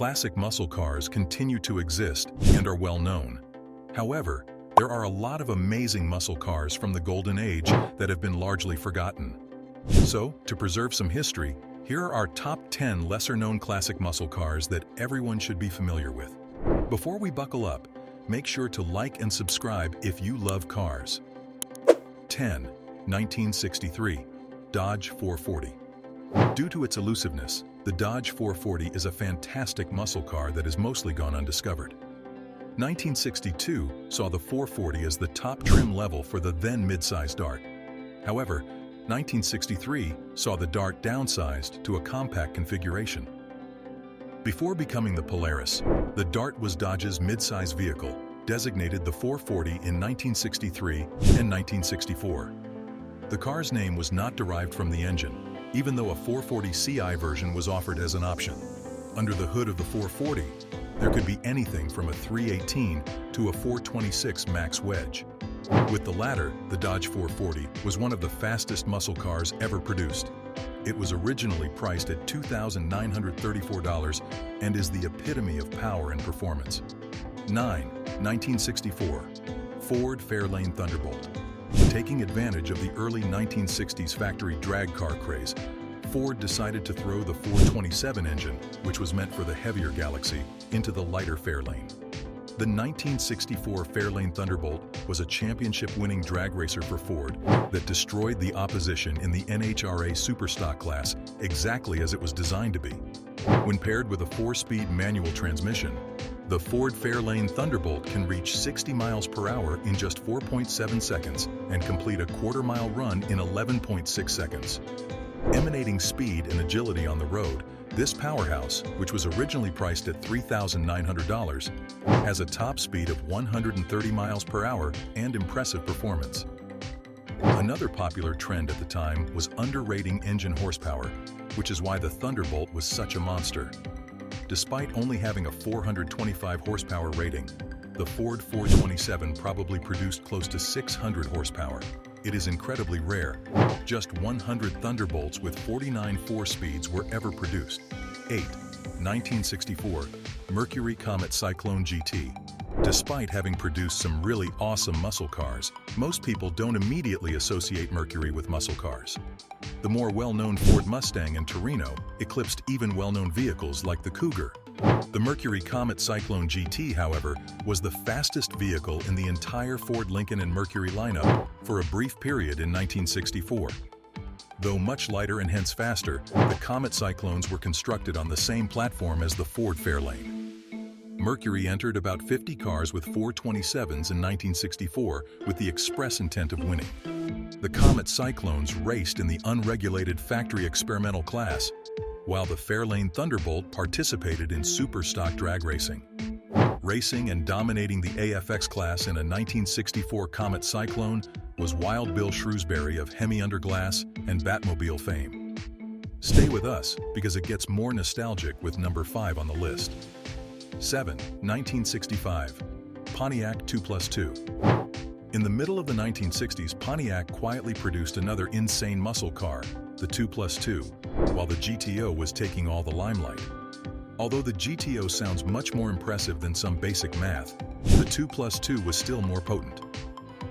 Classic muscle cars continue to exist and are well known. However, there are a lot of amazing muscle cars from the golden age that have been largely forgotten. So, to preserve some history, here are our top 10 lesser-known classic muscle cars that everyone should be familiar with. Before we buckle up, make sure to like and subscribe if you love cars. 10. 1963 Dodge 440. Due to its elusiveness, the Dodge 440 is a fantastic muscle car that has mostly gone undiscovered. 1962 saw the 440 as the top trim level for the then mid-size Dart. However, 1963 saw the Dart downsized to a compact configuration. Before becoming the Polaris, the Dart was Dodge's mid-size vehicle, designated the 440 in 1963 and 1964. The car's name was not derived from the engine, even though a 440 Ci version was offered as an option. Under the hood of the 440, there could be anything from a 318 to a 426 max wedge. With the latter, the Dodge 440 was one of the fastest muscle cars ever produced. It was originally priced at $2,934 and is the epitome of power and performance. 9. 1964 Ford Fairlane Thunderbolt. Taking advantage of the early 1960s factory drag car craze, Ford decided to throw the 427 engine, which was meant for the heavier Galaxy, into the lighter Fairlane. The 1964 Fairlane Thunderbolt was a championship-winning drag racer for Ford that destroyed the opposition in the NHRA Superstock class exactly as it was designed to be. When paired with a 4-speed manual transmission, the Ford Fairlane Thunderbolt can reach 60 miles per hour in just 4.7 seconds and complete a quarter-mile run in 11.6 seconds. Emanating speed and agility on the road, this powerhouse, which was originally priced at $3,900, has a top speed of 130 miles per hour and impressive performance. Another popular trend at the time was underrating engine horsepower, which is why the Thunderbolt was such a monster. Despite only having a 425 horsepower rating, the Ford 427 probably produced close to 600 horsepower. It is incredibly rare. Just 100 Thunderbolts with 49 4-speeds were ever produced. 8. 1964 Mercury Comet Cyclone GT. Despite having produced some really awesome muscle cars, most people don't immediately associate Mercury with muscle cars. The more well-known Ford Mustang and Torino eclipsed even well-known vehicles like the Cougar. The Mercury Comet Cyclone GT, however, was the fastest vehicle in the entire Ford Lincoln and Mercury lineup for a brief period in 1964. Though much lighter and hence faster, the Comet Cyclones were constructed on the same platform as the Ford Fairlane. Mercury entered about 50 cars with 427s in 1964 with the express intent of winning. The Comet Cyclones raced in the unregulated factory experimental class, while the Fairlane Thunderbolt participated in superstock drag racing. Racing and dominating the AFX class in a 1964 Comet Cyclone was Wild Bill Shrewsbury of Hemi Underglass and Batmobile fame. Stay with us because it gets more nostalgic with number 5 on the list. 7. 1965 Pontiac 2+2. In the middle of the 1960s, Pontiac quietly produced another insane muscle car, the 2+2, while the GTO was taking all the limelight. Although the GTO sounds much more impressive than some basic math, the 2+2 was still more potent.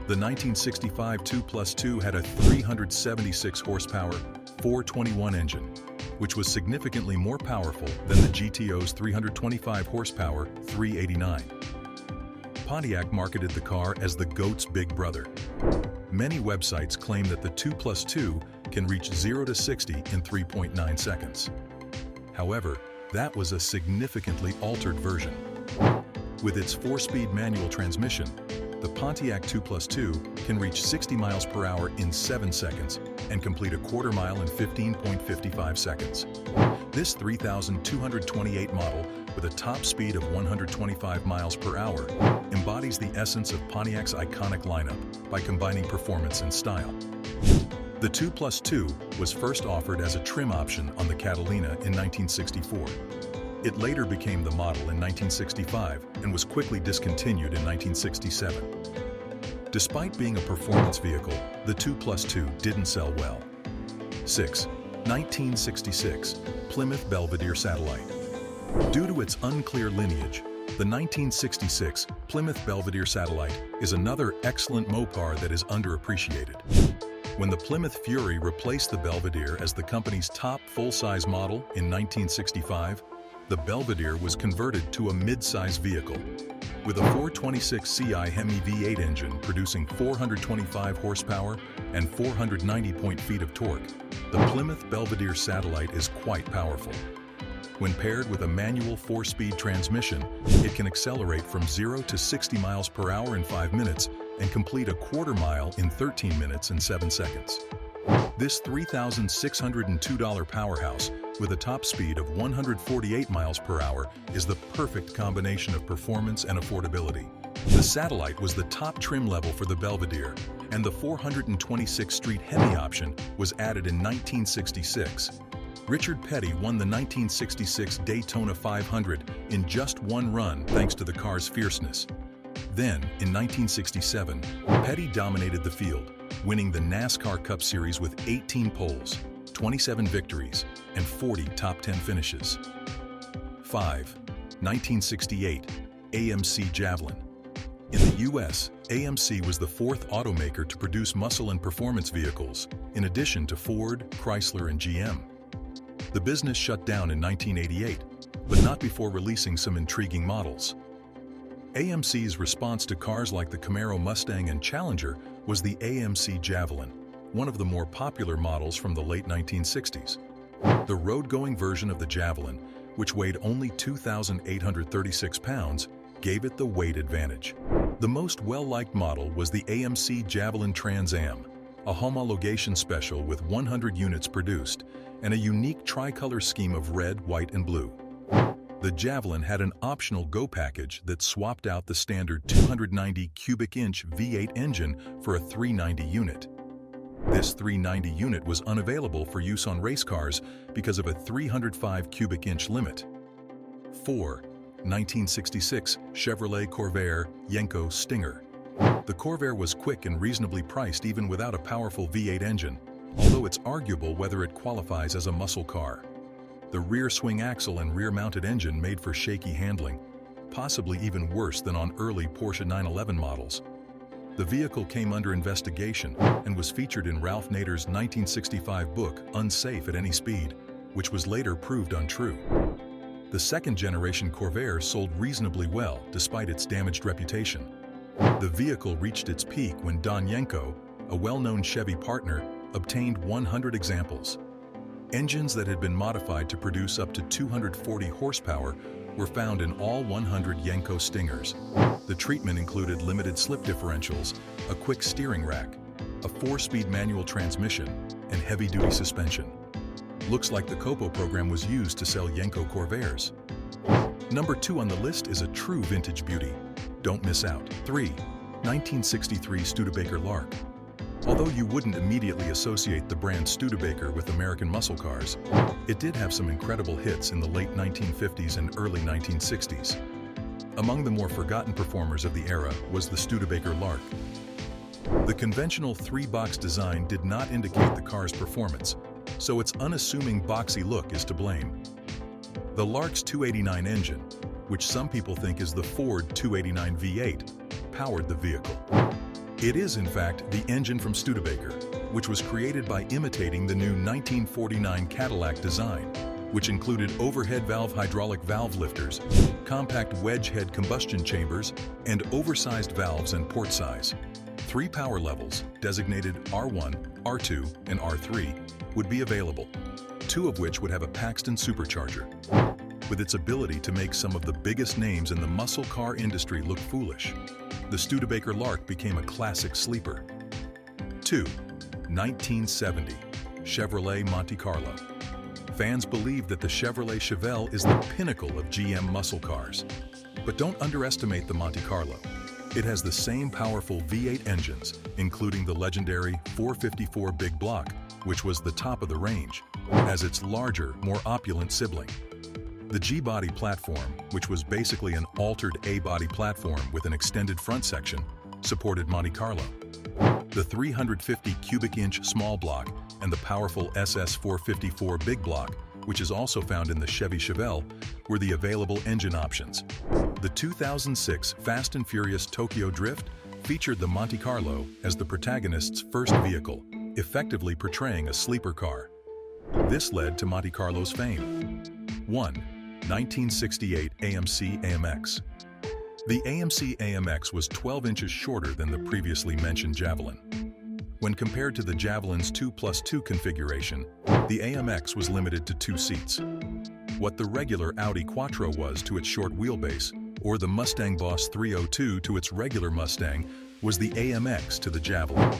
The 1965 2+2 had a 376 horsepower, 421 engine, which was significantly more powerful than the GTO's 325 horsepower, 389. Pontiac marketed the car as the GOAT's big brother. Many websites claim that the 2+2 can reach 0 to 60 in 3.9 seconds. However, that was a significantly altered version. With its 4-speed manual transmission, the Pontiac 2+2 can reach 60 miles per hour in 7 seconds and complete a quarter mile in 15.55 seconds. This 3,228 model, with a top speed of 125 miles per hour, embodies the essence of Pontiac's iconic lineup by combining performance and style. The 2+2 was first offered as a trim option on the Catalina in 1964. It later became the model in 1965 and was quickly discontinued in 1967. Despite being a performance vehicle, the 2+2 didn't sell well. 6. 1966 Plymouth Belvedere Satellite. Due to its unclear lineage, the 1966 Plymouth Belvedere Satellite is another excellent Mopar that is underappreciated. When the Plymouth Fury replaced the Belvedere as the company's top full-size model in 1965, the Belvedere was converted to a mid-size vehicle. With a 426 Ci Hemi V8 engine producing 425 horsepower and 490 pound-feet of torque, the Plymouth Belvedere Satellite is quite powerful. When paired with a manual 4-speed transmission, it can accelerate from 0 to 60 miles per hour in 5 minutes and complete a quarter mile in 13 minutes and 7 seconds. This $3,602 powerhouse with a top speed of 148 miles per hour is the perfect combination of performance and affordability. The Satellite was the top trim level for the Belvedere, and the 426 Street Hemi option was added in 1966. Richard Petty won the 1966 Daytona 500 in just one run thanks to the car's fierceness. Then, in 1967, Petty dominated the field, winning the NASCAR Cup Series with 18 poles, 27 victories, and 40 top 10 finishes. 5. 1968, AMC Javelin. In the U.S., AMC was the fourth automaker to produce muscle and performance vehicles, in addition to Ford, Chrysler, and GM. The business shut down in 1988, but not before releasing some intriguing models. AMC's response to cars like the Camaro Mustang and Challenger was the AMC Javelin, one of the more popular models from the late 1960s. The road-going version of the Javelin, which weighed only 2,836 pounds, gave it the weight advantage. The most well-liked model was the AMC Javelin Trans Am, a homologation special with 100 units produced and a unique tricolor scheme of red, white, and blue. The Javelin had an optional Go package that swapped out the standard 290 cubic inch V8 engine for a 390 unit. This 390 unit was unavailable for use on race cars because of a 305 cubic inch limit. 4. 1966 Chevrolet Corvair Yenko Stinger. The Corvair was quick and reasonably priced even without a powerful V8 engine, although it's arguable whether it qualifies as a muscle car. The rear swing axle and rear-mounted engine made for shaky handling, possibly even worse than on early Porsche 911 models. The vehicle came under investigation and was featured in Ralph Nader's 1965 book, Unsafe at Any Speed, which was later proved untrue. The second-generation Corvair sold reasonably well despite its damaged reputation. The vehicle reached its peak when Don Yenko, a well-known Chevy partner, obtained 100 examples. Engines that had been modified to produce up to 240 horsepower were found in all 100 Yenko Stingers. The treatment included limited slip differentials, a quick steering rack, a 4-speed manual transmission, and heavy-duty suspension. Looks like the Copo program was used to sell Yenko Corvairs. Number 2 on the list is a true vintage beauty. Don't miss out. 3. 1963 Studebaker Lark. Although you wouldn't immediately associate the brand Studebaker with American muscle cars, it did have some incredible hits in the late 1950s and early 1960s. Among the more forgotten performers of the era was the Studebaker Lark. The conventional 3-box design did not indicate the car's performance, so its unassuming boxy look is to blame. The Lark's 289 engine, which some people think is the Ford 289 V8, powered the vehicle. It is, in fact, the engine from Studebaker, which was created by imitating the new 1949 Cadillac design, which included overhead valve hydraulic valve lifters, compact wedge head combustion chambers, and oversized valves and port size. 3 power levels, designated R1, R2, and R3, would be available, 2 of which would have a Paxton supercharger. With its ability to make some of the biggest names in the muscle car industry look foolish, the Studebaker Lark became a classic sleeper. 2. 1970 Chevrolet Monte Carlo. Fans believe that the Chevrolet Chevelle is the pinnacle of GM muscle cars. But don't underestimate the Monte Carlo. It has the same powerful V8 engines, including the legendary 454 Big Block, which was the top of the range, as its larger, more opulent sibling. The G-body platform, which was basically an altered A-body platform with an extended front section, supported Monte Carlo. The 350 cubic inch small block and the powerful SS 454 Big Block which is also found in the Chevy Chevelle, were the available engine options. The 2006 Fast and Furious Tokyo Drift featured the Monte Carlo as the protagonist's first vehicle, effectively portraying a sleeper car. This led to Monte Carlo's fame. 1. 1968 AMC AMX. The AMC AMX was 12 inches shorter than the previously mentioned Javelin. When compared to the Javelin's 2+2 configuration, the AMX was limited to 2 seats. What the regular Audi Quattro was to its short wheelbase, or the Mustang Boss 302 to its regular Mustang, was the AMX to the Javelin.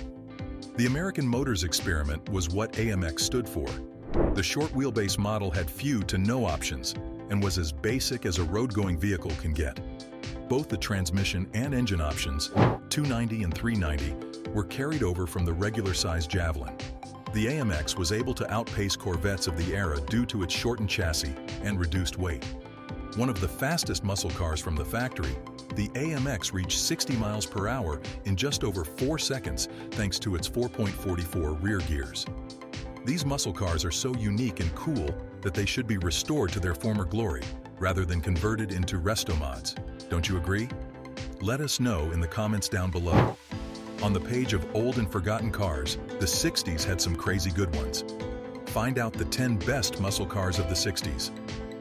The American Motors experiment was what AMX stood for. The short wheelbase model had few to no options and was as basic as a road-going vehicle can get. Both the transmission and engine options, 290 and 390, were carried over from the regular-size Javelin. The AMX was able to outpace Corvettes of the era due to its shortened chassis and reduced weight. One of the fastest muscle cars from the factory, the AMX reached 60 miles per hour in just over 4 seconds thanks to its 4.44 rear gears. These muscle cars are so unique and cool that they should be restored to their former glory rather than converted into resto mods. Don't you agree? Let us know in the comments down below. On the page of old and forgotten cars, the 60s had some crazy good ones. Find out the 10 best muscle cars of the 60s.